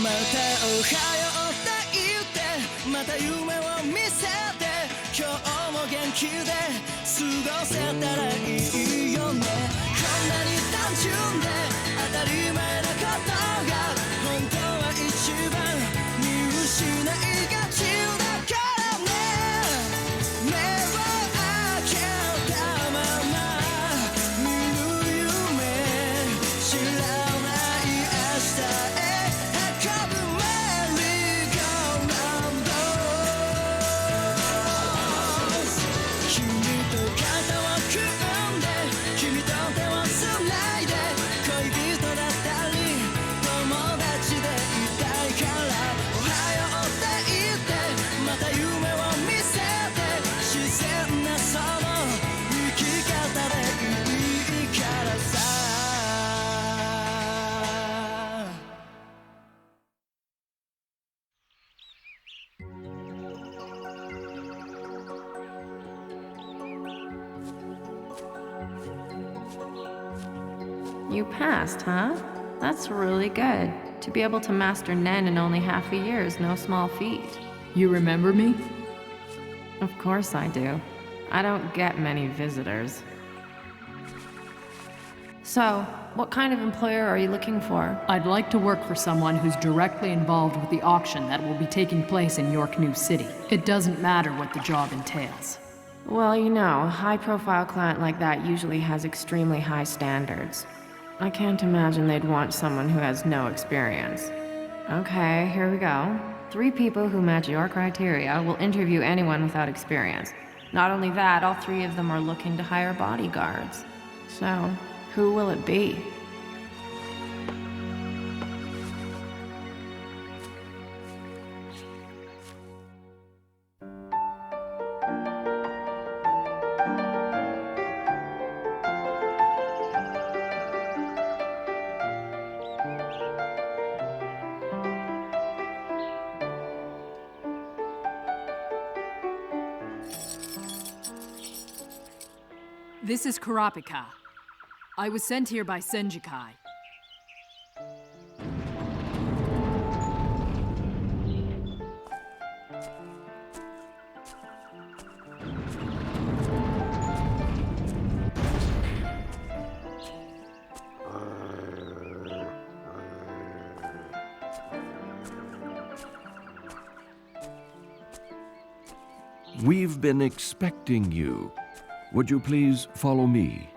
おはようって言ってまた夢を見せて今日も元気で過ごせたらいいよねこんなに単純で当たり前なことが本当は一番見失いがちだからね目を開けたまま見る夢知らない明日へ運ぶメリーゴーランド君と肩を組んで君と手をつないで恋人だったり友達でいたいからおはようって言ってまた夢を見せて自然なその生き方でいいからさYou passed, huh? That's really good. To be able to master Nen in only half a year is no small feat. You remember me? Of course I do. I don't get many visitors. So, what kind of employer are you looking for? I'd like to work for someone who's directly involved with the auction that will be taking place in York New City. It doesn't matter what the job entails. Well, you know, a high-profile client like that usually has extremely high standards. I can't imagine they'd want someone who has no experience. Okay, here we go. 3 people who match your criteria will interview anyone without experience. Not only that, all 3 of them are looking to hire bodyguards. So, who will it be? This is Kurapika. I was sent here by Senjikai. We've been expecting you. Would you please follow me?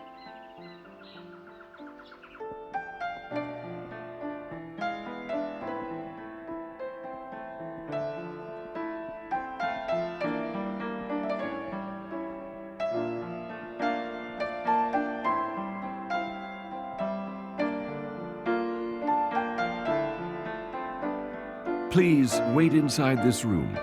Please wait inside this room.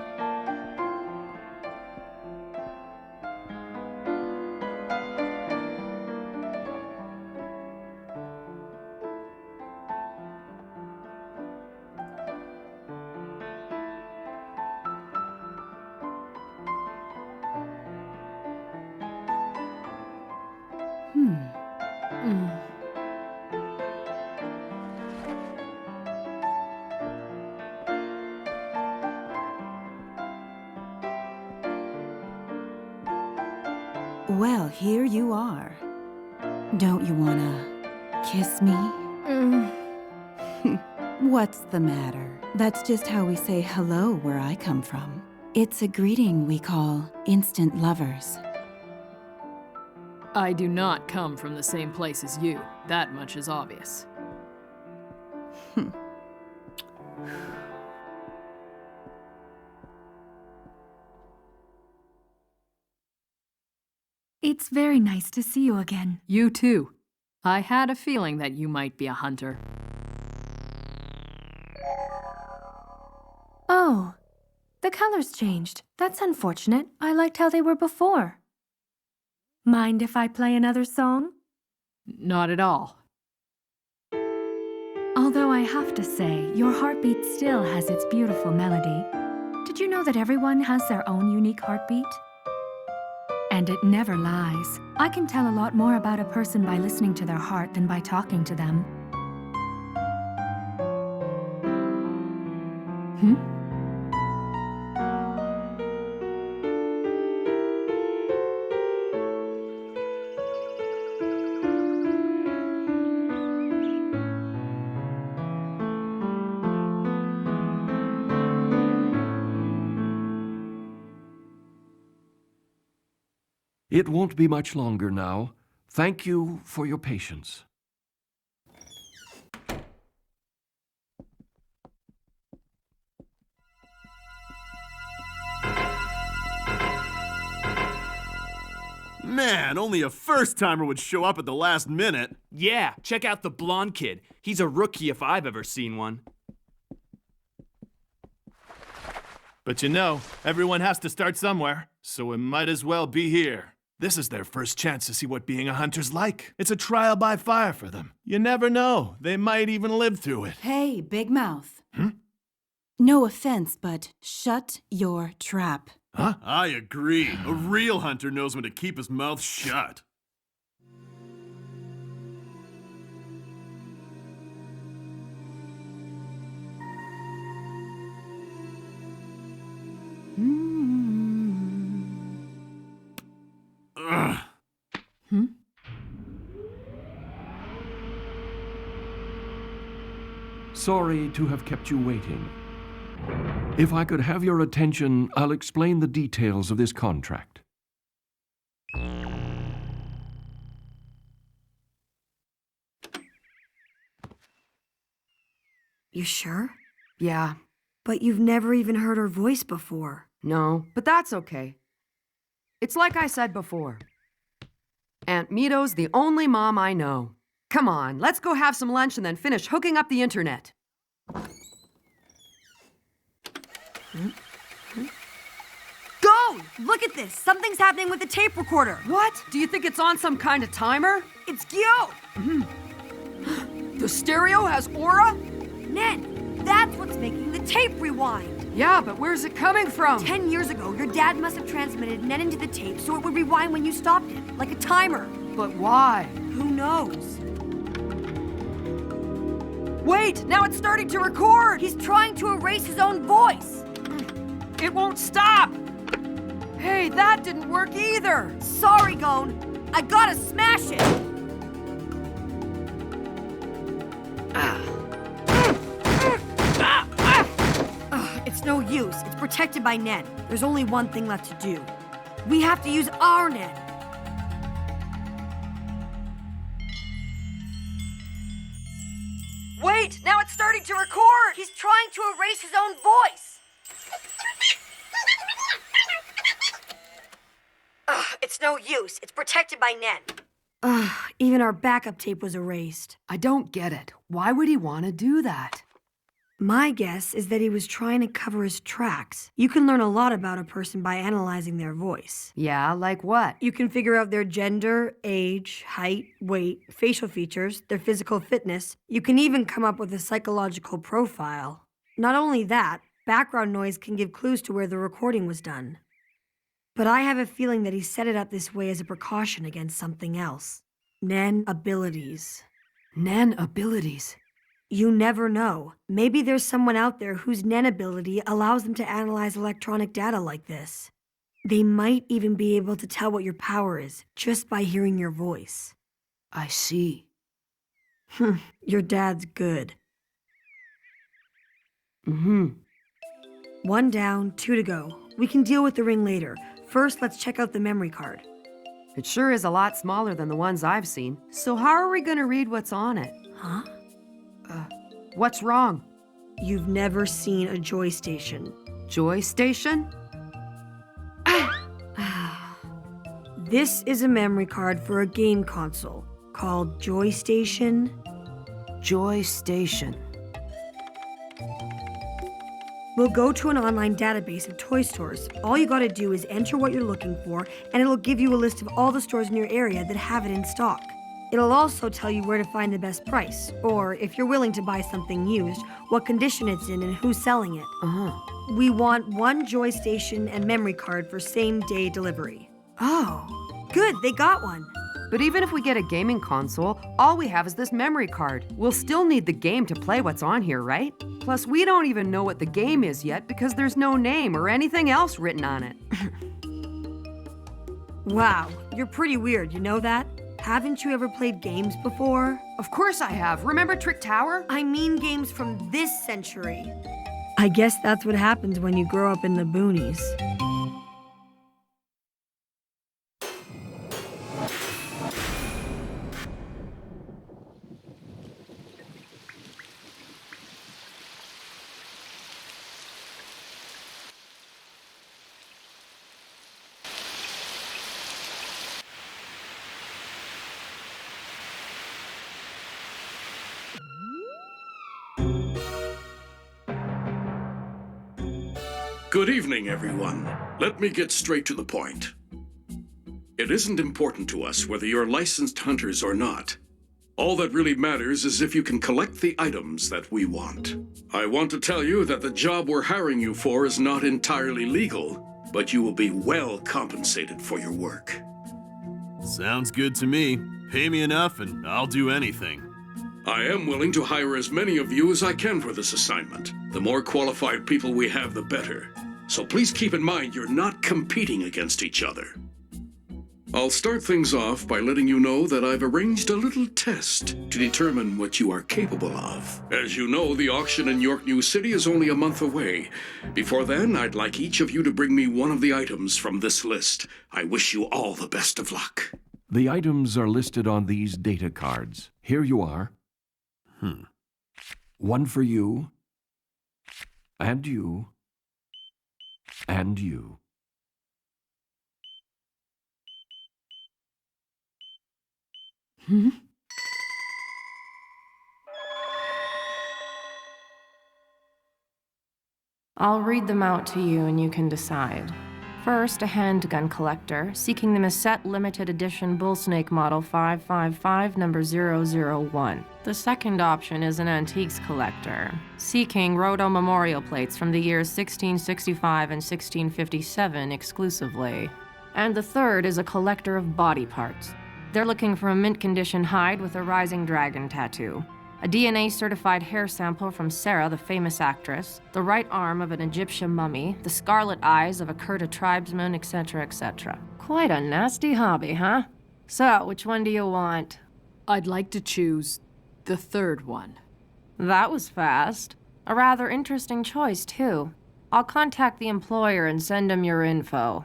Well, here you are. Don't you wanna kiss me? What's the matter? That's just how we say hello where I come from. It's a greeting we call instant lovers. I do not come from the same place as you. That much is obvious. It's very nice to see you again. You too. I had a feeling that you might be a hunter. Oh, the colors changed. That's unfortunate. I liked how they were before. Mind if I play another song? Not at all. Although I have to say, your heartbeat still has its beautiful melody. Did you know that everyone has their own unique heartbeat? And it never lies. I can tell a lot more about a person by listening to their heart than by talking to them. It won't be much longer now. Thank you for your patience. Man, only a first-timer would show up at the last minute. Yeah, check out the blonde kid. He's a rookie if I've ever seen one. But you know, everyone has to start somewhere, so it might as well be here. This is their first chance to see what being a hunter's like. It's a trial by fire for them. You never know. They might even live through it. Hey, Big Mouth. No offense, but shut your trap. Huh? I agree. A real hunter knows when to keep his mouth shut. Ugh. Sorry to have kept you waiting. If I could have your attention, I'll explain the details of this contract. You sure? Yeah, But you've never even heard her voice before. no, but that's okay. It's like I said before. Aunt Mito's the only mom I know. Come on, let's go have some lunch and then finish hooking up the internet. Go! Look at this! Something's happening with the tape recorder! What? Do you think it's on some kind of timer? It's Gyo! The stereo has aura? Ned, that's what's making the tape rewind! Yeah, but where's it coming from? 10 years ago, your dad must have transmitted Ned into the tape so it would rewind when you stopped it, like a timer. But why? Who knows? Wait, now it's starting to record! He's trying to erase his own voice! It won't stop! Hey, that didn't work either! Sorry, Gone. I gotta smash it! It's no use. It's protected by Ned. There's only one thing left to do. We have to use our Ned. Wait, now it's starting to record! He's trying to erase his own voice. It's no use. It's protected by Ned. Even our backup tape was erased. I don't get it. Why would he want to do that? My guess is that he was trying to cover his tracks. You can learn a lot about a person by analyzing their voice. Yeah, like what? You can figure out their gender, age, height, weight, facial features, their physical fitness. You can even come up with a psychological profile. Not only that, background noise can give clues to where the recording was done. But I have a feeling that he set it up this way as a precaution against something else. Nen abilities. Nen abilities. You never know. Maybe there's someone out there whose Nen ability allows them to analyze electronic data like this. They might even be able to tell what your power is just by hearing your voice. I see. Your dad's good. Mm-hmm. 1 down, 2 to go. We can deal with the ring later. First, let's check out the memory card. It sure is a lot smaller than the ones I've seen. So how are we gonna read what's on it? Huh? What's wrong? You've never seen a Joy Station. Joy Station? This is a memory card for a game console called Joy Station. Joy Station. We'll go to an online database of toy stores. All you gotta do is enter what you're looking for, and it'll give you a list of all the stores in your area that have it in stock. It'll also tell you where to find the best price, or if you're willing to buy something used, what condition it's in and who's selling it. We want 1 Joy Station and memory card for same-day delivery. Oh, good, they got one. But even if we get a gaming console, all we have is this memory card. We'll still need the game to play what's on here, right? Plus, we don't even know what the game is yet because there's no name or anything else written on it. Wow, you're pretty weird, you know that? Haven't you ever played games before? Of course I have. Remember Trick Tower? I mean games from this century. I guess that's what happens when you grow up in the boonies. Good evening, everyone. Let me get straight to the point. It isn't important to us whether you're licensed hunters or not. All that really matters is if you can collect the items that we want. I want to tell you that the job we're hiring you for is not entirely legal, but you will be well compensated for your work. Sounds good to me. Pay me enough and I'll do anything. I am willing to hire as many of you as I can for this assignment. The more qualified people we have, the better. So please keep in mind you're not competing against each other. I'll start things off by letting you know that I've arranged a little test to determine what you are capable of. As you know, the auction in York New City is only a month away. Before then, I'd like each of you to bring me one of the items from this list. I wish you all the best of luck. The items are listed on these data cards. Here you are. One for you, and you, and you. I'll read them out to you and you can decide. First, a handgun collector, seeking the Misette Limited Edition Bullsnake Model 555, number 001. The second option is an antiques collector, seeking Rhodo memorial plates from the years 1665 and 1657 exclusively. And the third is a collector of body parts. They're looking for a mint-condition hide with a rising dragon tattoo, a DNA-certified hair sample from Sarah, the famous actress, the right arm of an Egyptian mummy, the scarlet eyes of a Kurta tribesman, etc., etc. Quite a nasty hobby, huh? So, which one do you want? I'd like to choose the third one. That was fast. A rather interesting choice, too. I'll contact the employer and send him your info.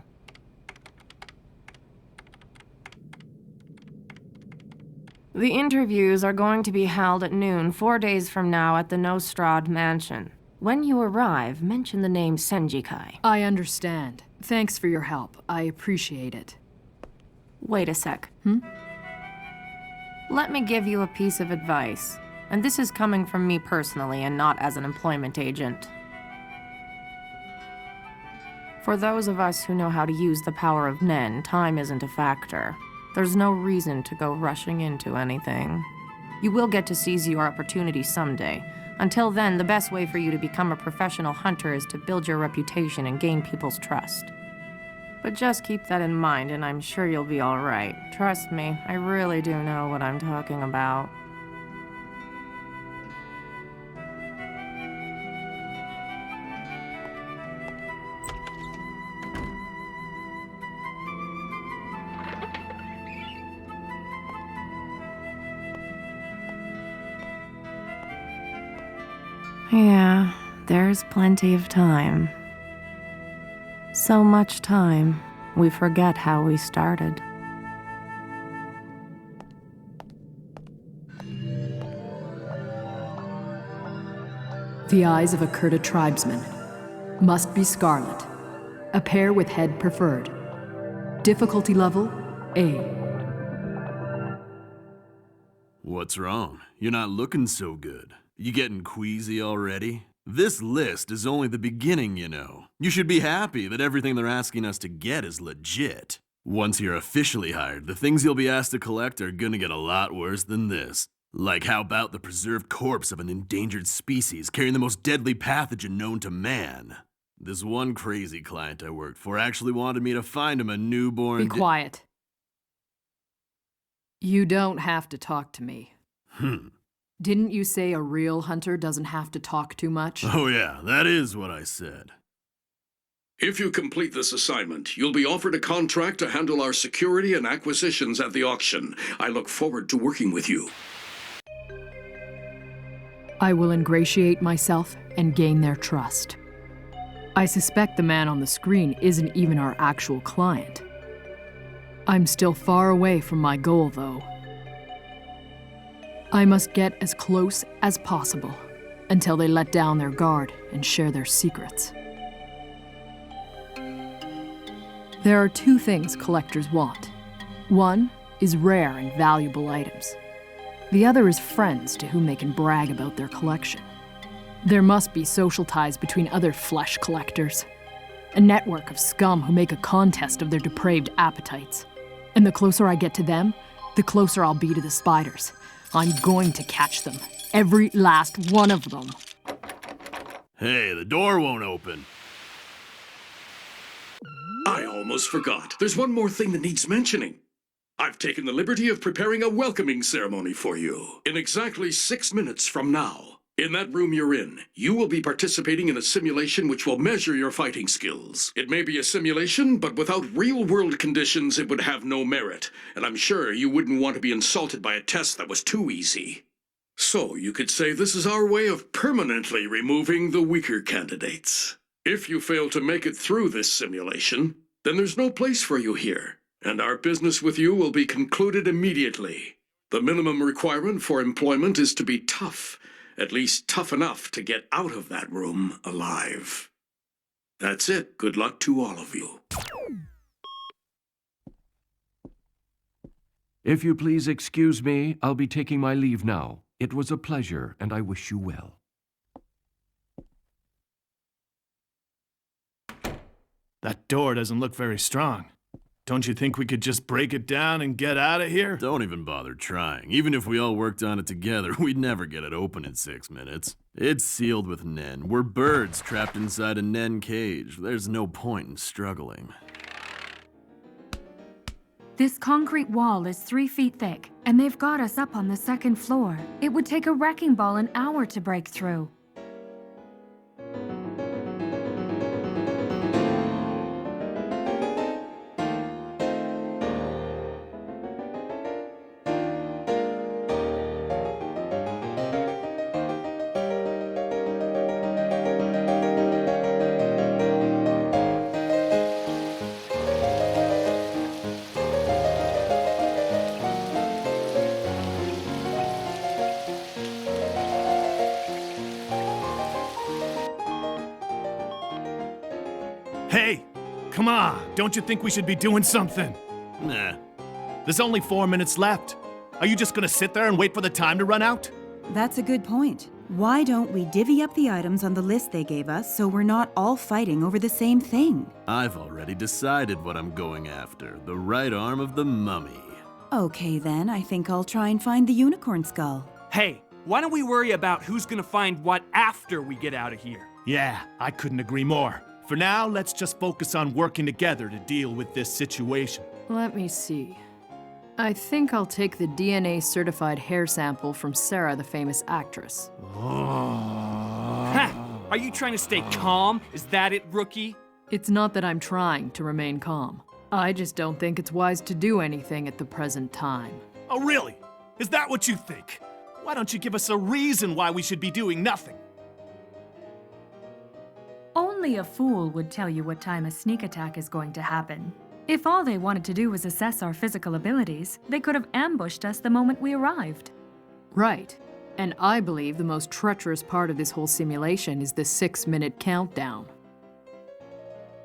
The interviews are going to be held at noon 4 days from now at the Nostrad Mansion. When you arrive, mention the name Senjikai. I understand. Thanks for your help. I appreciate it. Wait a sec. Let me give you a piece of advice. And this is coming from me personally and not as an employment agent. For those of us who know how to use the power of Nen, time isn't a factor. There's no reason to go rushing into anything. You will get to seize your opportunity someday. Until then, the best way for you to become a professional hunter is to build your reputation and gain people's trust. But just keep that in mind, and I'm sure you'll be all right. Trust me, I really do know what I'm talking about. Yeah, there's plenty of time. So much time, we forget how we started. The eyes of a Kurta tribesman. Must be scarlet. A pair with head preferred. Difficulty level, A. What's wrong? You're not looking so good. You getting queasy already? This list is only the beginning, you know. You should be happy that everything they're asking us to get is legit. Once you're officially hired, the things you'll be asked to collect are gonna get a lot worse than this. Like how about the preserved corpse of an endangered species carrying the most deadly pathogen known to man? This one crazy client I worked for actually wanted me to find him a newborn— Be quiet. You don't have to talk to me. Didn't you say a real hunter doesn't have to talk too much? Oh yeah, that is what I said. If you complete this assignment, you'll be offered a contract to handle our security and acquisitions at the auction. I look forward to working with you. I will ingratiate myself and gain their trust. I suspect the man on the screen isn't even our actual client. I'm still far away from my goal, though. I must get as close as possible until they let down their guard and share their secrets. There are two things collectors want. One is rare and valuable items. The other is friends to whom they can brag about their collection. There must be social ties between other flesh collectors. A network of scum who make a contest of their depraved appetites. And the closer I get to them, the closer I'll be to the spiders. I'm going to catch them. Every last one of them. Hey, the door won't open. I almost forgot. There's one more thing that needs mentioning. I've taken the liberty of preparing a welcoming ceremony for you in exactly 6 minutes from now. In that room you're in, you will be participating in a simulation which will measure your fighting skills. It may be a simulation, but without real-world conditions, it would have no merit, and I'm sure you wouldn't want to be insulted by a test that was too easy. So you could say this is our way of permanently removing the weaker candidates. If you fail to make it through this simulation, then there's no place for you here, and our business with you will be concluded immediately. The minimum requirement for employment is to be tough, at least tough enough to get out of that room alive. That's it. Good luck to all of you. If you please excuse me, I'll be taking my leave now. It was a pleasure, and I wish you well. That door doesn't look very strong. Don't you think we could just break it down and get out of here? Don't even bother trying. Even if we all worked on it together, we'd never get it open in 6 minutes. It's sealed with Nen. We're birds trapped inside a Nen cage. There's no point in struggling. This concrete wall is 3 feet thick, and they've got us up on the 2nd floor. It would take a wrecking ball an hour to break through. Hey, come on. Don't you think we should be doing something? Nah. There's only 4 minutes left. Are you just gonna sit there and wait for the time to run out? That's a good point. Why don't we divvy up the items on the list they gave us so we're not all fighting over the same thing? I've already decided what I'm going after. The right arm of the mummy. Okay then, I think I'll try and find the unicorn skull. Hey, why don't we worry about who's gonna find what after we get out of here? Yeah, I couldn't agree more. For now, let's just focus on working together to deal with this situation. Let me see. I think I'll take the DNA-certified hair sample from Sarah, the famous actress. Ha! Are you trying to stay calm? Is that it, rookie? It's not that I'm trying to remain calm. I just don't think it's wise to do anything at the present time. Oh, really? Is that what you think? Why don't you give us a reason why we should be doing nothing? Only a fool would tell you what time a sneak attack is going to happen. If all they wanted to do was assess our physical abilities, they could have ambushed us the moment we arrived. Right. And I believe the most treacherous part of this whole simulation is the 6-minute countdown.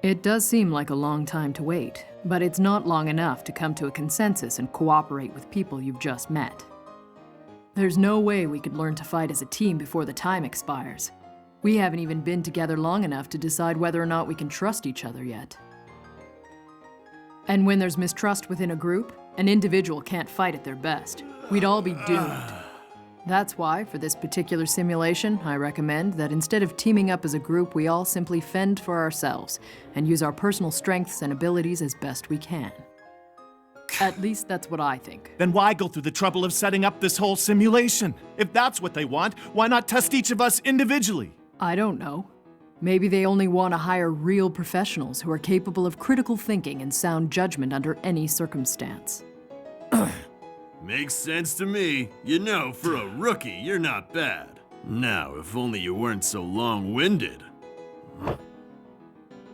It does seem like a long time to wait, but it's not long enough to come to a consensus and cooperate with people you've just met. There's no way we could learn to fight as a team before the time expires. We haven't even been together long enough to decide whether or not we can trust each other yet. And when there's mistrust within a group, an individual can't fight at their best. We'd all be doomed. That's why, for this particular simulation, I recommend that instead of teaming up as a group, we all simply fend for ourselves and use our personal strengths and abilities as best we can. At least that's what I think. Then why go through the trouble of setting up this whole simulation? If that's what they want, why not test each of us individually? I don't know. Maybe they only want to hire real professionals who are capable of critical thinking and sound judgment under any circumstance. Makes sense to me. You know, for a rookie, you're not bad. Now, if only you weren't so long-winded.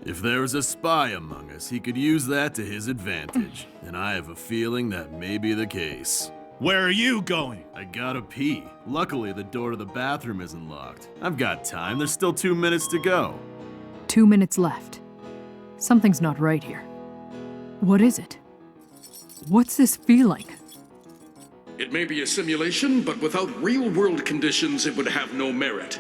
If there was a spy among us, he could use that to his advantage. And I have a feeling that may be the case. Where are you going? I gotta pee. Luckily, the door to the bathroom isn't locked. I've got time. There's still 2 minutes to go. 2 minutes left. Something's not right here. What is it? What's this feeling? It may be a simulation, but without real-world conditions, it would have no merit.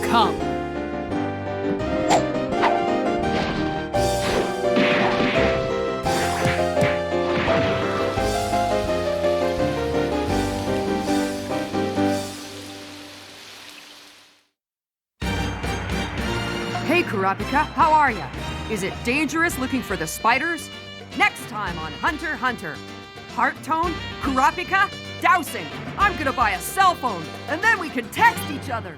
Come. Hey, Kurapika, how are ya? Is it dangerous looking for the spiders? Next time on Hunter x Hunter. Heart tone, Kurapika, dousing. I'm gonna buy a cell phone, and then we can text each other.